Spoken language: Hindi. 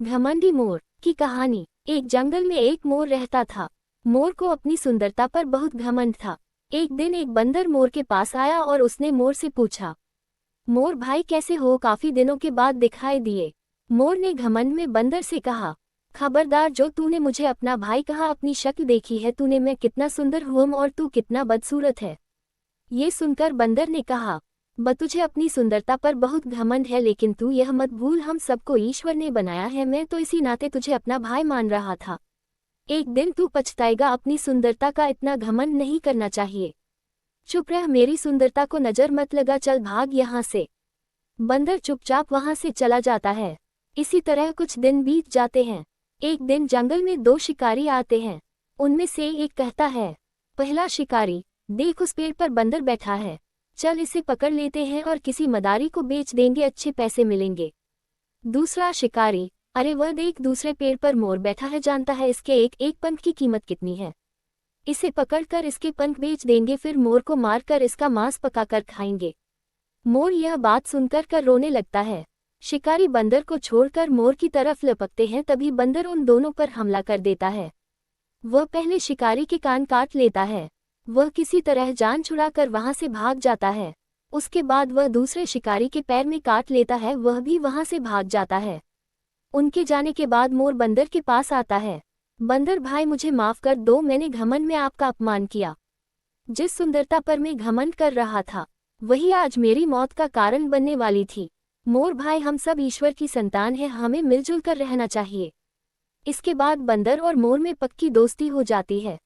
घमंडी मोर की कहानी। एक जंगल में एक मोर रहता था। मोर को अपनी सुंदरता पर बहुत घमंड था। एक दिन एक बंदर मोर के पास आया और उसने मोर से पूछा, मोर भाई कैसे हो, काफी दिनों के बाद दिखाई दिए। मोर ने घमंड में बंदर से कहा, खबरदार, जो तूने मुझे अपना भाई कहा, अपनी शक्ल देखी है तूने, मैं कितना सुंदर हूँ और तू कितना बदसूरत है। ये सुनकर बंदर ने कहा, तुझे अपनी सुंदरता पर बहुत घमंड है, लेकिन तू यह मत भूल हम सबको ईश्वर ने बनाया है, मैं तो इसी नाते तुझे अपना भाई मान रहा था। एक दिन तू पछताएगा, अपनी सुंदरता का इतना घमंड नहीं करना चाहिए। चुप रह, मेरी सुंदरता को नजर मत लगा, चल भाग यहाँ से। बंदर चुपचाप वहाँ से चला जाता है। इसी तरह कुछ दिन बीत जाते हैं। एक दिन जंगल में दो शिकारी आते हैं। उनमें से एक कहता है, पहला शिकारी, देख उस पेड़ पर बंदर बैठा है, चल इसे पकड़ लेते हैं और किसी मदारी को बेच देंगे, अच्छे पैसे मिलेंगे। दूसरा शिकारी, अरे वह देख, दूसरे पेड़ पर मोर बैठा है, जानता है इसके एक एक पंख की कीमत कितनी है, इसे पकड़कर इसके पंख बेच देंगे, फिर मोर को मारकर इसका मांस पकाकर खाएंगे। मोर यह बात सुनकर कर रोने लगता है। शिकारी बंदर को छोड़कर मोर की तरफ लपकते हैं, तभी बंदर उन दोनों पर हमला कर देता है। वह पहले शिकारी के कान काट लेता है। वह किसी तरह जान छुड़ाकर वहां से भाग जाता है। उसके बाद वह दूसरे शिकारी के पैर में काट लेता है, वह भी वहां से भाग जाता है। उनके जाने के बाद मोर बंदर के पास आता है। बंदर भाई, मुझे माफ कर दो, मैंने घमंड में आपका अपमान किया। जिस सुंदरता पर मैं घमंड कर रहा था वही आज मेरी मौत का कारण बनने वाली थी। मोर भाई, हम सब ईश्वर की संतान हैं, हमें मिलजुल कर रहना चाहिए। इसके बाद बंदर और मोर में पक्की दोस्ती हो जाती है।